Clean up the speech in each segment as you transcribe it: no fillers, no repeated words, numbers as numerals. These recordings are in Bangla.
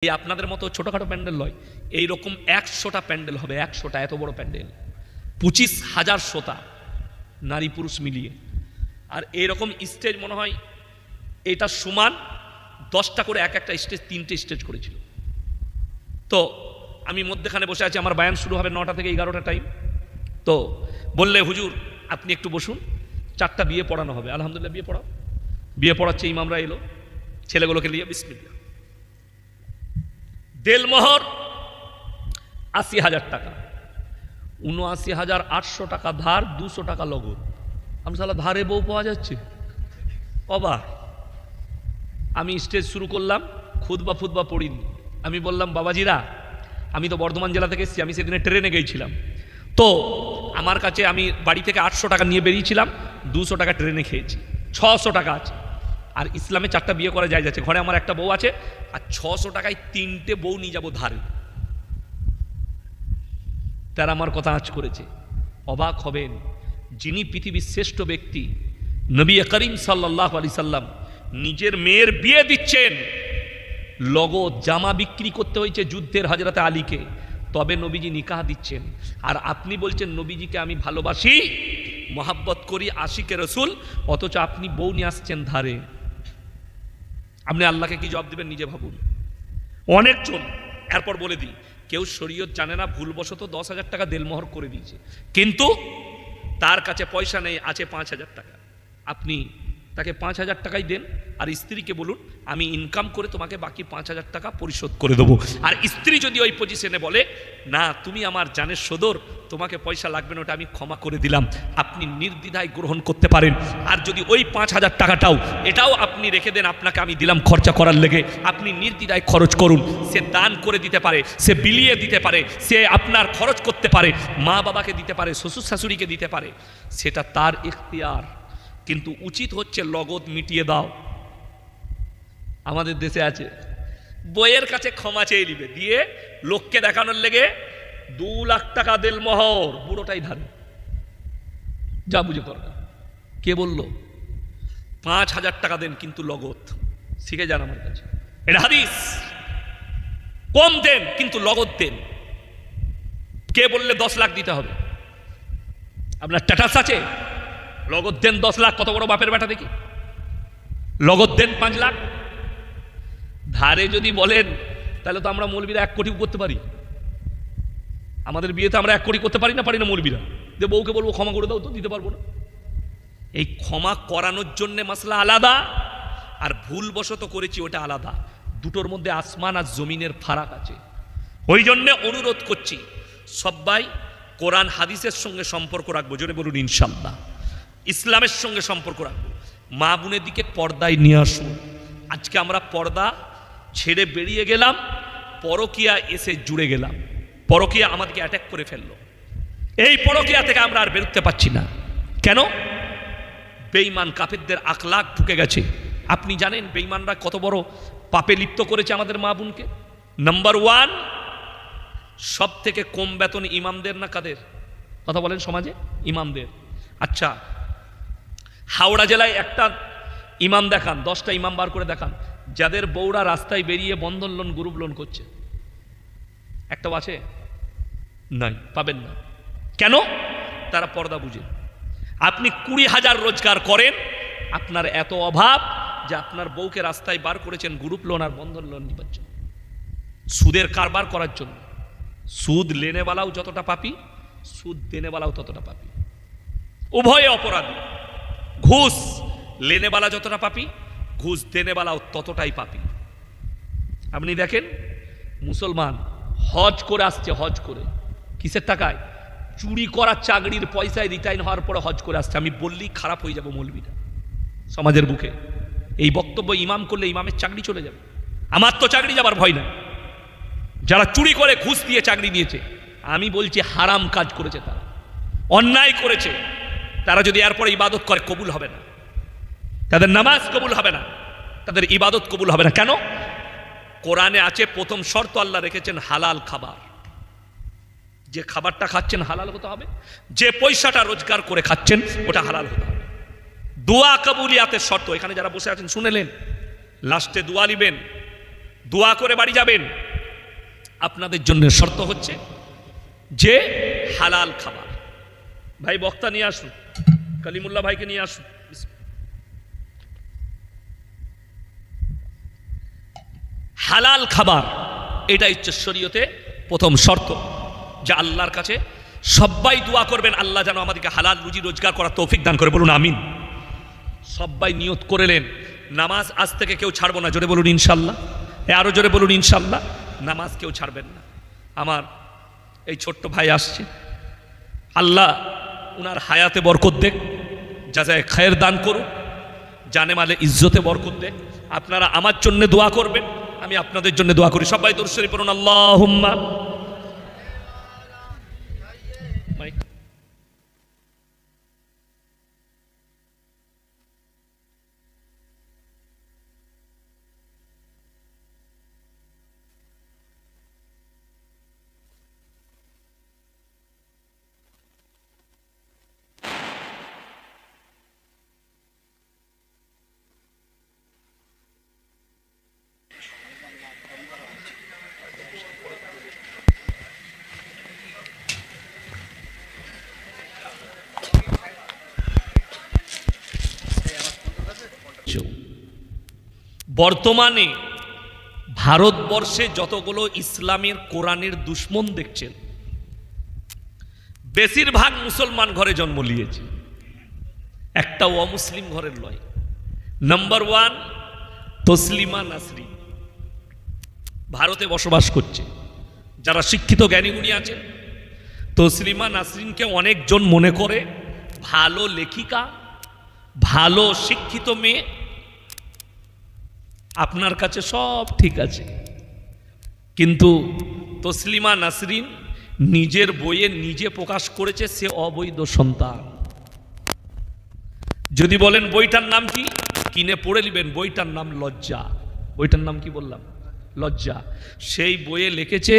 এই আপনাদের মতো ছোটখাটো প্যান্ডেল নয়, এইরকম 100টা প্যান্ডেল হবে, 100টা, এত বড় প্যান্ডেল, 25,000 শ্রোতা, নারী পুরুষ মিলিয়ে। আর এইরকম স্টেজ মনে হয় এটা সমান 10টা করে, এক একটা স্টেজ 3টে স্টেজ করেছিল। তো আমি মধ্যখানে বসে আছি, আমার বায়ান শুরু হবে 9টা থেকে 11টা টাইম। তো বললে হুজুর আপনি একটু বসুন, 4টা বিয়ে পড়ানো হবে। আলহামদুলিল্লাহ বিয়ে পড়াও, বিয়ে পড়াচ্ছে, ইমামরা এলো, ছেলেগুলোকে নিয়ে বিসমিল্লাহ। দেলমোহর 80,000 টাকা, 79,800 টাকা ধার, 200 টাকা লগন। আমি সালা ধারে বউ পাওয়া যাচ্ছে, অবাক। আমি স্টেজ শুরু করলাম, খুতবা পড়িনি। আমি বললাম বাবাজিরা, আমি তো বর্ধমান জেলা থেকে এসেছি, আমি সেদিনে ট্রেনে গিয়েছিলাম। তো আমার কাছে, আমি বাড়ি থেকে 800 টাকা নিয়ে বেরিয়েছিলাম, 200 টাকা ট্রেনে খেয়েছি, 600 টাকা আছে। আর ইসলামে 4টা বিয়ে করা যায় যাচ্ছে, ঘরে আমার একটা বউ আছে, আর 600 টাকায় 3টে বউ নিয়ে যাবো ধারে। তারা আমার কথা আঁচ করেছে। অবাক হবেন, যিনি পৃথিবীর শ্রেষ্ঠ ব্যক্তি নবী করিম সাল্লাল্লাহু আলাইহি সাল্লাম নিজের মেয়ের বিয়ে দিচ্ছেন, লগদ জামা বিক্রি করতে হয়েছে যুদ্ধের হযরতে আলীকে, তবে নবীজি নিকাহ দিচ্ছেন। আর আপনি বলছেন নবীজিকে আমি ভালোবাসি, মোহাব্বত করি, আশিকে রসুল, অথচ আপনি বউ নিয়ে আসছেন ধারে। আপনি আল্লাহকে কি জবাব দিবেন নিজে ভাবুন। অনেকজন, এরপর বলে দিই, কেউ শরীয়ত জানে না, ভুলবশত 10,000 টাকা দেলমোহর করে দিয়েছে, কিন্তু তার কাছে পয়সা নেই, আছে 5,000 টাকা। আপনি তাকে 5,000 টাকাই দেন, আর স্ত্রীকে বলুন আমি ইনকাম করে তোমাকে বাকি 5,000 টাকা পরিশোধ করে দেবো। আর স্ত্রী যদি ওই পজিশনে বলে না তুমি আমার জানের সদর, তোমাকে পয়সা লাগবে না, ওটা আমি ক্ষমা করে দিলাম, আপনি নির্দ্বিধায় গ্রহণ করতে পারেন। আর যদি ওই 5,000 টাকাটাও এটাও আপনি রেখে দেন, আপনাকে আমি দিলাম খরচা করার লেগে, আপনি নির্দ্বিধায় খরচ করুন। সে দান করে দিতে পারে, সে বিলিয়ে দিতে পারে, সে আপনার খরচ করতে পারে, মা বাবাকে দিতে পারে, শ্বশুর শাশুড়িকে দিতে পারে, সেটা তার ইখতিয়ার। কিন্তু উচিত হচ্ছে লগদ মিটিয়ে দাও। আমাদের দেশে আছে, বইয়ের কাছে ক্ষমা চেয়ে নিবে, দিয়ে লোককে দেখানোর লেগে 2 লাখ টাকা দেলমোহর, বুড়োটাই ধারে, যা বুঝে কর। কে বলল 5,000 টাকা দেন কিন্তু লগদ? শিখে যান আমার কাছে, এটা হাদিস। কম দেন কিন্তু লগদ দেন। কে বললে 10 লাখ দিতে হবে? আপনার স্ট্যাটাস আছে? লগদ দেন 10 লাখ, কত বড় বাপের বেটা দেখি। লগদ দেন 5 লাখ। ধারে যদি বলেন তাহলে তো আমরা মৌলবীরা 1 কোটি করতে পারি। আমাদের বিয়েতে আমরা 1 কোটি করতে পারি না মৌলবীরা? যে বউকে বলবো ক্ষমা করে দাও, তো দিতে পারবো না। এই ক্ষমা করানোর জন্য মাসলা আলাদা, আর ভুলবশত করেছি ওটা আলাদা। দুটোর মধ্যে আসমান আর জমিনের ফারাক আছে। ওই জন্য অনুরোধ করছি সবাই কোরআন হাদিসের সঙ্গে সম্পর্ক রাখবো, জোরে বলুন ইনশাআল্লাহ। ইসলামের সঙ্গে সম্পর্ক রাখবো, মা বোনের দিকে পর্দায় নিয়ে আসুন। আজকে আমরা পর্দা ছেড়ে বেরিয়ে গেলাম, পরকিয়া এসে জুড়ে গেলাম, পরকিয়া আমাদেরকে অ্যাটাক করে ফেললো। এই পরকিয়া থেকে আমরা আর বেরোতে পারছি না। কেন? বেঈমান কাফেরদের আখলাক ঢুকে গেছে। আপনি জানেন বেঈমানরা কত বড় পাপে লিপ্ত করেছে আমাদের মা বোনকে? নাম্বার 1, সব থেকে কম বেতন ইমামদের না কাদের? কথা বলেন সমাজে, ইমামদের। আচ্ছা, হাওড়া জেলায় একটা ইমাম দেখান, 10টা ইমাম বার করে দেখান যাদের বউরা রাস্তায় বেরিয়ে বন্ধন লোন, গ্রুপ লোন করছে। একটাও আছে? নাই, পাবেন না। কেন? তারা পর্দা বুঝে। আপনি 20,000 রোজগার করেন, আপনার এত অভাব যে আপনার বউকে রাস্তায় বার করেছেন গ্রুপ লোন আর বন্ধন লোন নিবার জন্য, সুদের কারবার করার জন্য। সুদ লেনেওয়ালাও যতটা পাপি, সুদ দেনেওয়ালাও ততটা পাপি, উভয়ে অপরাধী। ঘুষ লেনেওয়ালা যতটা পাপি, ঘুষ দেনেওয়ালাও ততটাই পাপি। আপনি দেখেন মুসলমান হজ করে আসছে, হজ করে কিসের টাকায়? চুরি করা চাকরির পয়সায় রিটার্ন হওয়ার পরে হজ করে আসছে। আমি বললেই খারাপ হয়ে যাব মৌলবীরা সমাজের বুকে। এই বক্তব্য ইমাম করলে ইমামের চাকরি চলে যাবে। আমার তো চাকরি যাবার ভয় না। যারা চুরি করে ঘুষ দিয়ে চাকরি নিয়েছে, আমি বলছি হারাম কাজ করেছে, তারা অন্যায় করেছে। তারা যদি এরপরে ইবাদত করে কবুল হবে না, তাদের নামাজ কবুল হবে না, তাদের ইবাদত কবুল হবে না। কেন? কোরআনে আছে প্রথম শর্ত আল্লাহ রেখেছেন হালাল খাবার। যে খাবারটা খাচ্ছেন হালাল হতে হবে, যে পয়সাটা রোজগার করে খাচ্ছেন ওটা হালাল হতে হবে। দোয়া কবুলিয়াতের শর্ত, এখানে যারা বসে আছেন শুনেলেন, লাস্টে দোয়া নিবেন। দোয়া করে বাড়ি যাবেন। আপনাদের জন্য শর্ত হচ্ছে যে হালাল খাবার। ভাই বক্তা নিয়ে আসুন, কালিমুল্লাহ ভাইকে নিয়ে আসুন। হালাল খাবার এটা হচ্ছে শরীয়তে প্রথম শর্ত, যে আল্লাহর কাছে সবাই দোয়া করবেন আল্লাহ যেন আমাদেরকে হালাল রুজি রোজগার করার তৌফিক দান করে। বলুন আমিন। সবাই নিয়ত করলেন নামাজ আজ থেকে কেউ ছাড়বো না, জোরে বলুন ইনশাল্লাহ। আরো জোরে বলুন ইনশাল্লাহ। নামাজ কেউ ছাড়বেন না। আমার এই ছোট্ট ভাই আসছে, আল্লাহ উনার হায়াতে বরকত দেখ, যাজায়ে খায়ের দান করুন, জানে মালে ইজ্জতে বরকত দেখ। আপনারা আমার জন্য দোয়া করবেন, আমি আপনাদের জন্য দোয়া করি। সবাই দরুদ শরীফ পড়ুন আল্লাহুম্মা। বর্তমানে ভারতবর্ষে যতগুলো ইসলামের কোরআনের দুশ্মন দেখছেন, বেশিরভাগ মুসলমান ঘরে জন্ম নিয়েছে, একটা অমুসলিম ঘরের নয়। নাম্বার 1 তসলিমা নাসরিন ভারতে বসবাস করছে। যারা শিক্ষিত জ্ঞানীগুণী আছেন, তসলিমা নাসরিনকে অনেকজন মনে করে ভালো লেখিকা, ভালো শিক্ষিত মেয়ে। আপনার কাছে সব ঠিক আছে, কিন্তু তসলিমা নাসরিন নিজের বইয়ে নিজে প্রকাশ করেছে সে অবৈধ সন্তান। যদি বলেন বইটার নাম কি, কিনে পড়ে নেবেন। বইটার নাম লজ্জা। বইটার নাম কি বললাম? লজ্জা। সেই বইয়ে লিখেছে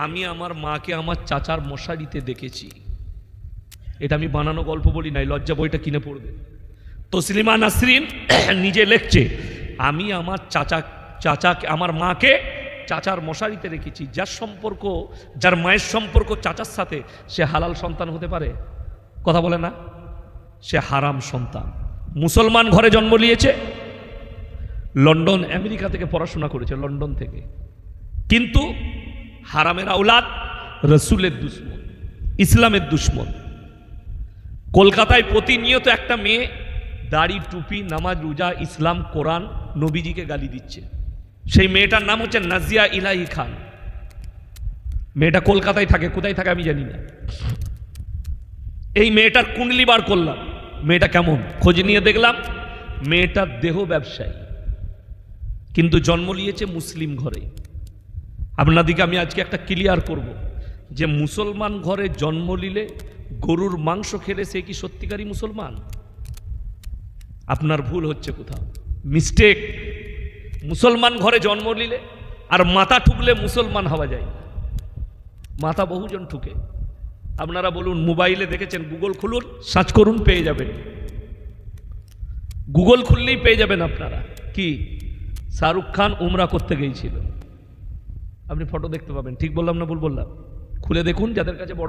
আমি আমার মাকে আমার চাচার মশারিতে দেখেছি। এটা আমি বানানো গল্প বলি নাই, লজ্জা বইটা কিনে পড়বে। তসলিমা নাসরিন নিজে লিখছে আমি আমার চাচাকে আমার মাকে চাচার মশারিতে রেখেছি। যার সম্পর্ক, যার মায়ের সম্পর্ক চাচার সাথে, সে হালাল সন্তান হতে পারে? কথা বলে না, সে হারাম সন্তান। মুসলমান ঘরে জন্ম নিয়েছে, লন্ডন আমেরিকা থেকে পড়াশোনা করেছে, লন্ডন থেকে, কিন্তু হারামের আওলাদ, রসুলের দুশ্মন, ইসলামের দুশ্মন। কলকাতায় প্রতিনিয়ত একটা মেয়ে দাড়ি টুপি নামাজ রোজা ইসলাম কোরআন নবীজিকে গালি দিচ্ছে। সেই মেয়েটার নাম হচ্ছে নাজিয়া ইলাহি খান। মেয়েটা কলকাতায় থাকে, কোথায় থাকে আমি জানি না। এই মেয়েটার কুণ্ডলি বার করলাম, মেয়েটা কেমন খোঁজ নিয়ে দেখলাম, মেয়েটার দেহ ব্যবসায়ী, কিন্তু জন্ম নিয়েছে মুসলিম ঘরে। আপনাদিকে আমি আজকে একটা ক্লিয়ার করব যে মুসলমান ঘরে জন্ম নিলে গরুর মাংস খেলে সে কি সত্যিকারী মুসলমান? আপনার ভুল হচ্ছে কোথাও, মিস্টেক। মুসলমান ঘরে জন্ম নিলে আর মাথা ঠুকলে মুসলমান হওয়া যায়। মাথা বহুজন ঠুকে। আপনারা বলুন, মোবাইলে দেখেছেন, গুগল খুলুন, সার্চ করুন, পেয়ে যাবেন। গুগল খুললেই পেয়ে যাবেন আপনারা। কি শাহরুখ খান উমরা করতে গিয়েছিল, আপনি ফটো দেখতে পাবেন। ঠিক বললাম না ভুল বললাম? খুলে দেখুন, যাদের কাছে বড়